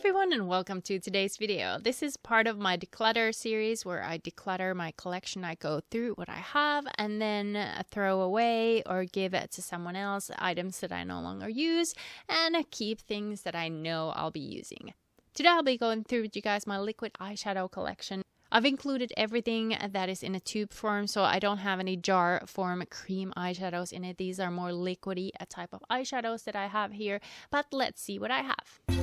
everyone and welcome to today's video. This is part of my declutter series where I declutter my collection. I go through what I have and then throw away or give it to someone else, items that I no longer use, and keep things that I know I'll be using. Today I'll be going through with you guys my liquid eyeshadow collection. I've included everything that is in a tube form, so I don't have any jar form cream eyeshadows in it. These are more liquidy type of eyeshadows that I have here, but let's see what I have.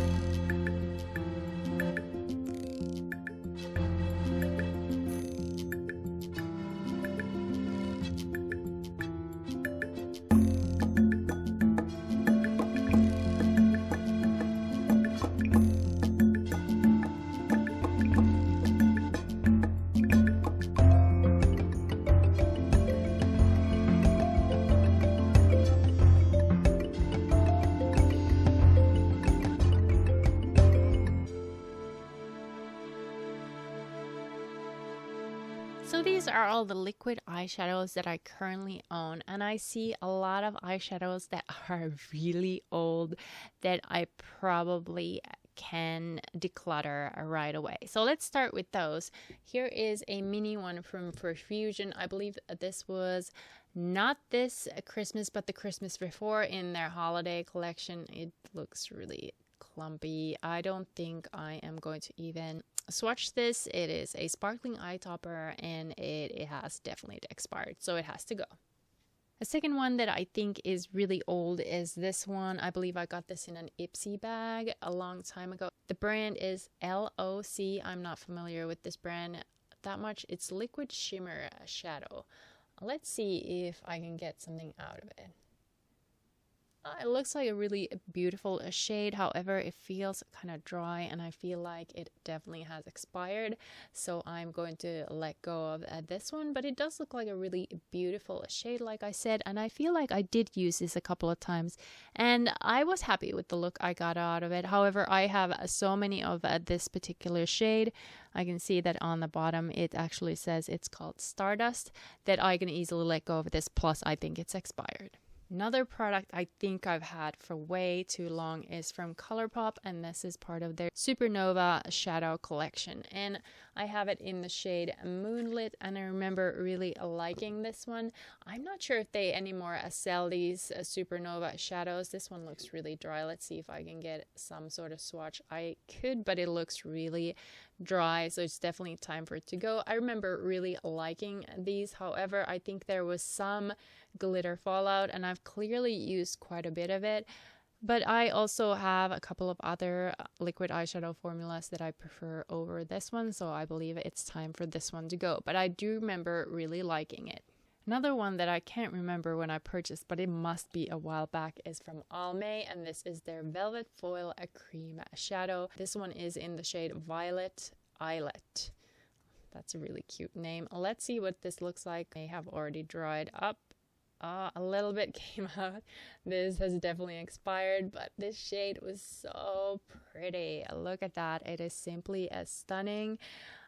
So these are all the liquid eyeshadows that I currently own, and I see a lot of eyeshadows that are really old that I probably can declutter right away. So let's start with those. Here is a mini one from Fusion. I believe this was not this Christmas but the Christmas before in their holiday collection. It looks really clumpy. I don't think I am going to even swatch this. It is a sparkling eye topper and it has definitely expired, so it has to go. A second one that I think is really old is this one. I believe I got this in an Ipsy bag a long time ago. The brand is LOC. I'm not familiar with this brand that much. It's Liquid Shimmer Shadow. Let's see if I can get something out of it. It looks like a really beautiful shade. However, it feels kind of dry and I feel like it definitely has expired. So I'm going to let go of this one. But it does look like a really beautiful shade, like I said. And I feel like I did use this a couple of times. And I was happy with the look I got out of it. However, I have so many of this particular shade. I can see that on the bottom it actually says it's called Stardust, that I can easily let go of this. Plus, I think it's expired. Another product I think I've had for way too long is from ColourPop, and this is part of their Supernova Shadow collection. And I have it in the shade Moonlit, and I remember really liking this one. I'm not sure if they anymore sell these Supernova shadows. This one looks really dry. Let's see if I can get some sort of swatch. I could, but it looks really dry, so it's definitely time for it to go. I remember really liking these. However, I think there was some glitter fallout and I've clearly used quite a bit of it. But I also have a couple of other liquid eyeshadow formulas that I prefer over this one, so I believe it's time for this one to go. But I do remember really liking it. Another one that I can't remember when I purchased, but it must be a while back, is from Almay, and this is their Velvet Foil Cream Shadow. This one is in the shade Violet Eyelet. That's a really cute name. Let's see what this looks like. I have already dried up. A little bit came out. This has definitely expired, but this shade was so pretty. Look at that. It is simply as stunning.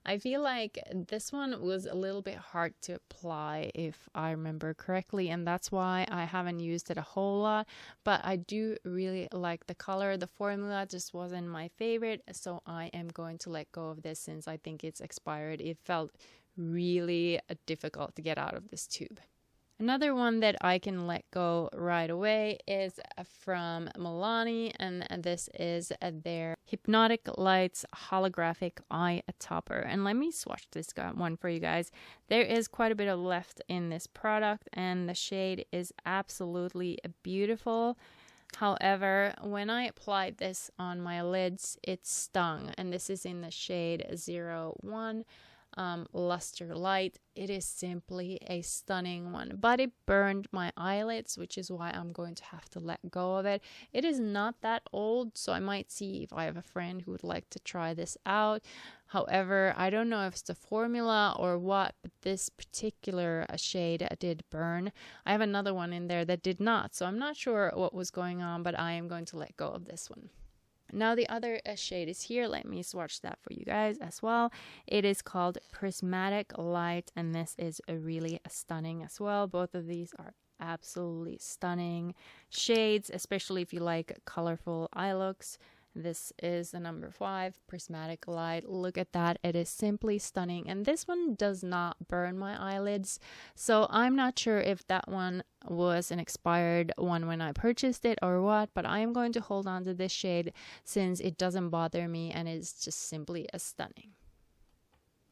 I feel like this one was a little bit hard to apply if I remember correctly, and that's why I haven't used it a whole lot, but I do really like the color. The formula just wasn't my favorite, so I am going to let go of this since I think it's expired. It felt really difficult to get out of this tube. Another one that I can let go right away is from Milani, and this is their Hypnotic Lights Holographic Eye Topper. And let me swatch this one for you guys. There is quite a bit of left in this product, and the shade is absolutely beautiful. However, when I applied this on my lids, it stung, and this is in the shade 01. Luster Light. It is simply a stunning one, but it burned my eyelids, which is why I'm going to have to let go of it. It is not that old, so I might see if I have a friend who would like to try this out. However, I don't know if it's the formula or what, but this particular shade did burn. I have another one in there that did not, so I'm not sure what was going on, but I am going to let go of this one. Now the other shade is here. Let me swatch that for you guys as well. It is called Prismatic Light, and this is a really stunning as well. Both of these are absolutely stunning shades, especially if you like colorful eye looks. This is the number 5 prismatic light. Look at that. It is simply stunning. And this one does not burn my eyelids. So I'm not sure if that one was an expired one when I purchased it or what, but I am going to hold on to this shade since it doesn't bother me and is just simply stunning.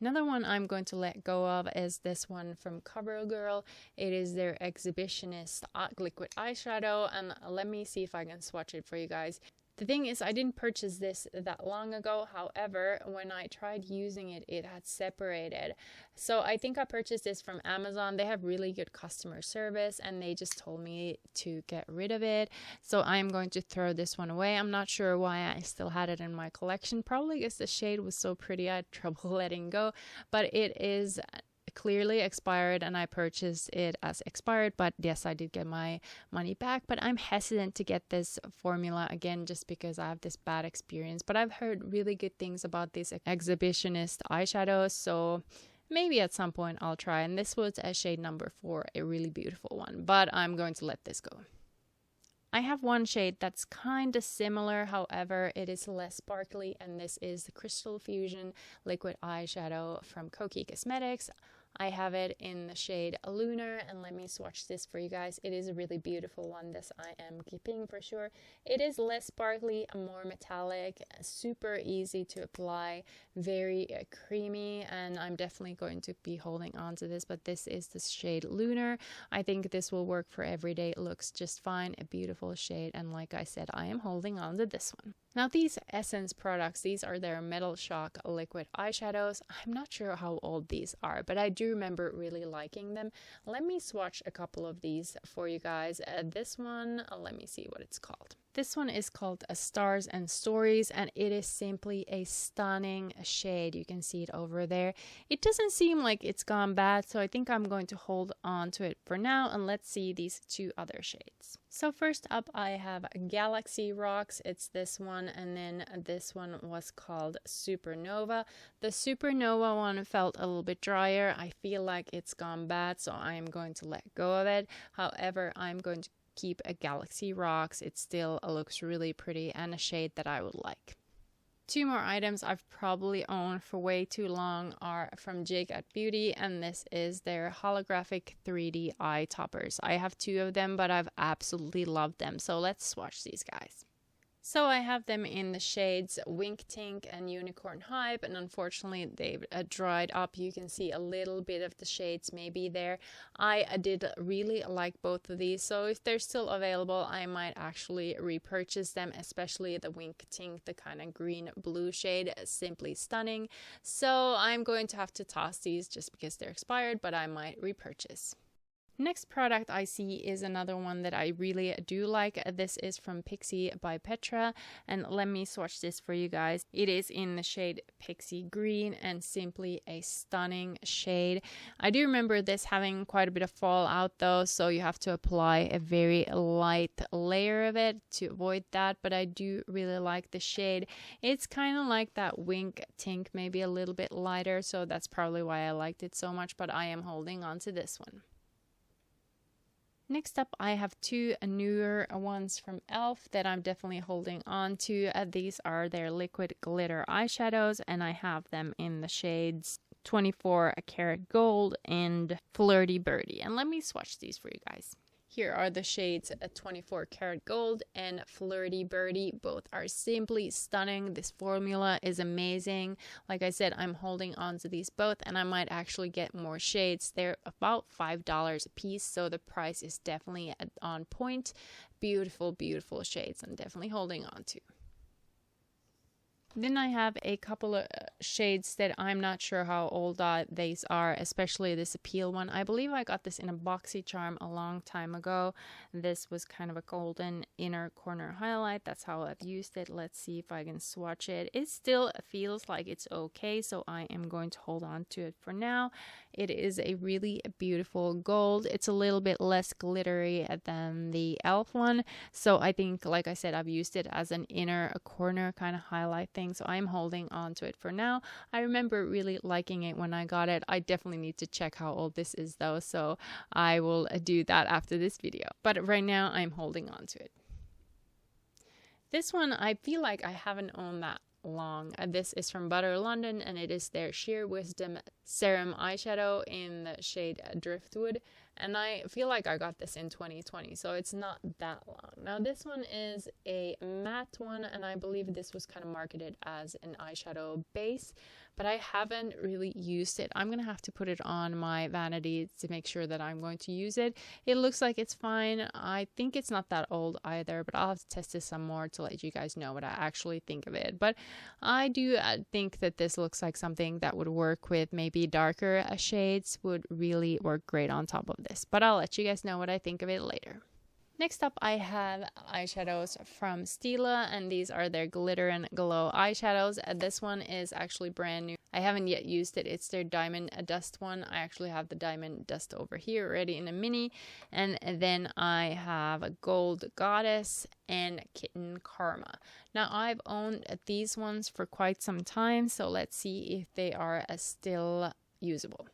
Another one I'm going to let go of is this one from CoverGirl. It is their Exhibitionist liquid eyeshadow, and let me see if I can swatch it for you guys. The thing is, I didn't purchase this that long ago. However, when I tried using it, it had separated. So I think I purchased this from Amazon. They have really good customer service and they just told me to get rid of it. So I'm going to throw this one away. I'm not sure why I still had it in my collection. Probably because the shade was so pretty I had trouble letting go. But it is clearly expired and I purchased it as expired, but yes, I did get my money back. But I'm hesitant to get this formula again just because I have this bad experience, but I've heard really good things about these Exhibitionist eyeshadows, so maybe at some point I'll try. And this was a shade number 4, a really beautiful one, but I'm going to let this go. I have one shade that's kind of similar, however, it is less sparkly, and this is the Crystal Fusion liquid eyeshadow from Kokie Cosmetics. I have it in the shade Lunar, and let me swatch this for you guys. It is a really beautiful one. This I am keeping for sure. It is less sparkly, more metallic, super easy to apply, very creamy, and I'm definitely going to be holding on to this, but this is the shade Lunar. I think this will work for everyday. It looks just fine, a beautiful shade, and like I said, I am holding on to this one. Now these Essence products, these are their Metal Shock liquid eyeshadows. I'm not sure how old these are, but I do remember really liking them. Let me swatch a couple of these for you guys. This one, let me see what it's called. This one is called Stars and Stories, and it is simply a stunning shade. You can see it over there. It doesn't seem like it's gone bad, so I think I'm going to hold on to it for now, and let's see these 2 other shades. So first up, I have Galaxy Rocks. It's this one, and then this one was called Supernova. The Supernova one felt a little bit drier. I feel like it's gone bad, so I'm going to let go of it. However, I'm going to keep a Galaxy Rocks. It still looks really pretty and a shade that I would like. 2 more items I've probably owned for way too long are from Jig at Beauty, and this is their holographic 3D eye toppers. I have 2 of them, but I've absolutely loved them. So let's swatch these guys. So I have them in the shades Wink Tink and Unicorn Hype, and unfortunately they've dried up. You can see a little bit of the shades maybe there. I did really like both of these, so if they're still available, I might actually repurchase them, especially the Wink Tink, the kind of green blue shade, simply stunning. So I'm going to have to toss these just because they're expired, but I might repurchase. Next product I see is another one that I really do like. This is from Pixie by Petra, and let me swatch this for you guys. It is in the shade Pixie Green and simply a stunning shade. I do remember this having quite a bit of fallout though, so you have to apply a very light layer of it to avoid that, but I do really like the shade. It's kind of like that Wink Tink, maybe a little bit lighter, so that's probably why I liked it so much, but I am holding on to this one. Next up, I have 2 newer ones from e.l.f. that I'm definitely holding on to. These are their liquid glitter eyeshadows, and I have them in the shades 24 Karat Gold and Flirty Birdie. And let me swatch these for you guys. Here are the shades 24 Karat Gold and Flirty Birdie. Both are simply stunning. This formula is amazing. Like I said, I'm holding on to these both, and I might actually get more shades. They're about $5 a piece, so the price is definitely on point. Beautiful, beautiful shades I'm definitely holding on to. Then I have a couple of shades that I'm not sure how old these are, especially this Appeal one. I believe I got this in a BoxyCharm a long time ago. This was kind of a golden inner corner highlight. That's how I've used it. Let's see if I can swatch it. It still feels like it's okay, so I am going to hold on to it for now. It is a really beautiful gold. It's a little bit less glittery than the e.l.f. one, so I think, like I said, I've used it as an inner corner kind of highlight thing, so I'm holding on to it for now. I remember really liking it when I got it. I definitely need to check how old this is though, so I will do that after this video, but right now I'm holding on to it. This one, I feel like I haven't owned that long. This is from Butter London, and it is their Sheer Wisdom Serum Eyeshadow in the shade Driftwood. And I feel like I got this in 2020, so it's not that long. Now this one is a matte one, and I believe this was kind of marketed as an eyeshadow base, but I haven't really used it. I'm going to have to put it on my vanity to make sure that I'm going to use it. It looks like it's fine. I think it's not that old either, but I'll have to test this some more to let you guys know what I actually think of it. But I do think that this looks like something that would work with maybe darker shades, would really work great on top of this. But I'll let you guys know what I think of it later. Next up, I have eyeshadows from Stila, and these are their Glitter and Glow eyeshadows. This one is actually brand new. I haven't yet used it. It's their Diamond Dust one. I actually have the Diamond Dust over here already in a mini. And then I have a Gold Goddess and Kitten Karma. Now, I've owned these ones for quite some time, so let's see if they are still usable.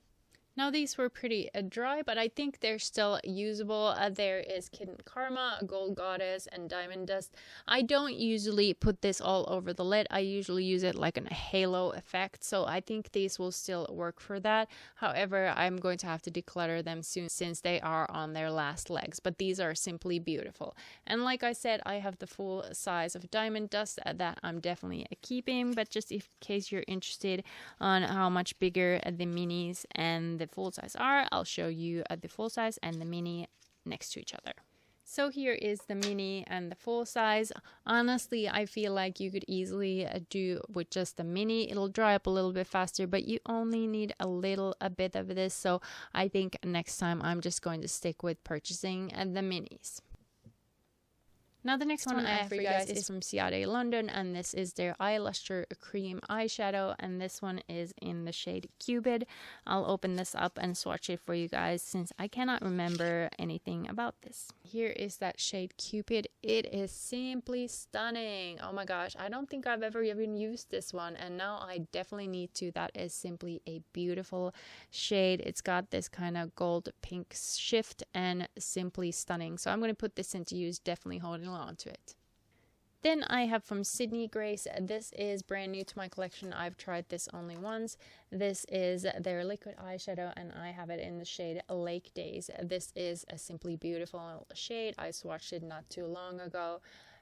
Now these were pretty dry, but I think they're still usable. There is Kitten Karma, Gold Goddess, and Diamond Dust. I don't usually put this all over the lid. I usually use it like a halo effect, so I think these will still work for that. However, I'm going to have to declutter them soon since they are on their last legs, but these are simply beautiful. And like I said, I have the full size of Diamond Dust that I'm definitely keeping, but just in case you're interested on how much bigger the minis and the full size are, I'll show you the full size and the mini next to each other. So here is the mini and the full size. Honestly, I feel like you could easily do with just the mini. It'll dry up a little bit faster, but you only need a bit of this. So I think next time I'm just going to stick with purchasing the minis. Now the next one I have for you guys is from Eyeshadow London, and this is their Eyelustre Cream Eyeshadow, and this one is in the shade Cupid. I'll open this up and swatch it for you guys since I cannot remember anything about this. Here is that shade Cupid. It is simply stunning. Oh my gosh, I don't think I've ever even used this one, and now I definitely need to. That is simply a beautiful shade. It's got this kind of gold pink shift and simply stunning. So I'm going to put this into use, definitely holding onto it. Then I have from Sydney Grace. This is brand new to my collection. I've tried this only once. This is their liquid eyeshadow, and I have it in the shade Lake Days. This is a simply beautiful shade. I swatched it not too long ago.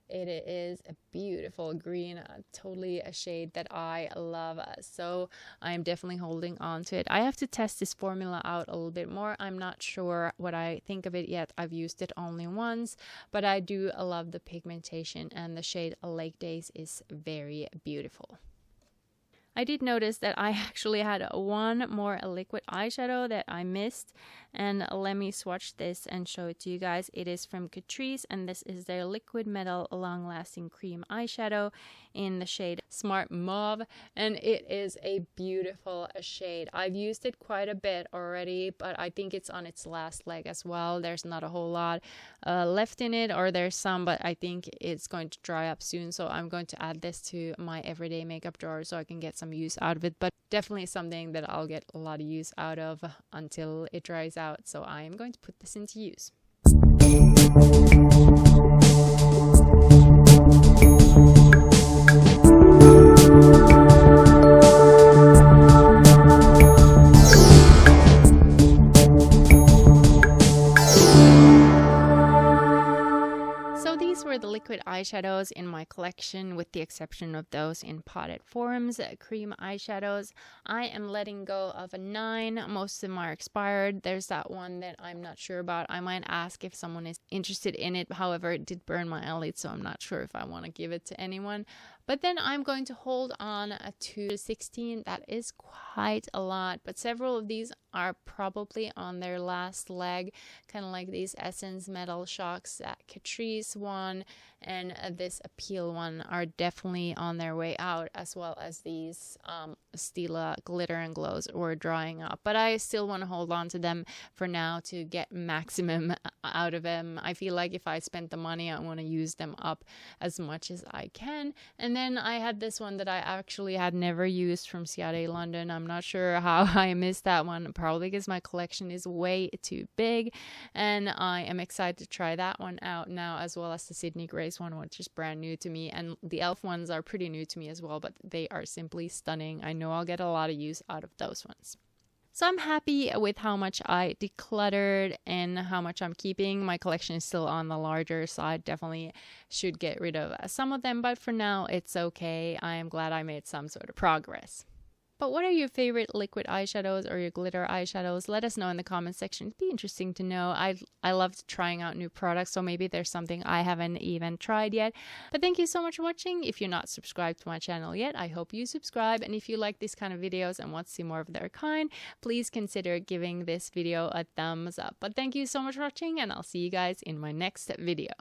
It is a beautiful green, totally a shade that I love, so I'm definitely holding on to it. I have to test this formula out a little bit more. I'm not sure what I think of it yet. I've used it only once, but I do love the pigmentation, and the shade Lake Days is very beautiful. I did notice that I actually had one more liquid eyeshadow that I missed, and let me swatch this and show it to you guys. It is from Catrice, and this is their Liquid Metal Long Lasting Cream Eyeshadow in the shade Smart Mauve, and it is a beautiful shade. I've used it quite a bit already, but I think it's on its last leg as well. There's not a whole lot left in it, or there's some, but I think it's going to dry up soon, so I'm going to add this to my everyday makeup drawer so I can get some use out of it. But definitely something that I'll get a lot of use out of until it dries out, so I am going to put this into use. The liquid eyeshadows in my collection, with the exception of those in potted forms, cream eyeshadows. I am letting go of 9. Most of them are expired. There's that one that I'm not sure about. I might ask if someone is interested in it. However, it did burn my eyelids, so I'm not sure if I want to give it to anyone. But then I'm going to hold on to 16. That is quite a lot, but several of these are probably on their last leg, kind of like these Essence Metal Shocks, that Catrice one, and this Appeal one are definitely on their way out, as well as these Stila Glitter and Glows were drying up. But I still want to hold on to them for now to get maximum out of them. I feel like if I spent the money, I want to use them up as much as I can. And then I had this one that I actually had never used from Eyeshadow London. I'm not sure how I missed that one. probably because my collection is way too big, and I am excited to try that one out now, as well as the Sydney Grace one, which is brand new to me, and the e.l.f. ones are pretty new to me as well, but they are simply stunning. I know I'll get a lot of use out of those ones. So I'm happy with how much I decluttered and how much I'm keeping. My collection is still on the larger side. Definitely should get rid of some of them, but for now it's okay. I am glad I made some sort of progress. But what are your favorite liquid eyeshadows or your glitter eyeshadows? Let us know in the comment section. It'd be interesting to know. I love trying out new products, so maybe there's something I haven't even tried yet. But thank you so much for watching. If you're not subscribed to my channel yet, I hope you subscribe. And if you like these kind of videos and want to see more of their kind, please consider giving this video a thumbs up. But thank you so much for watching, and I'll see you guys in my next video.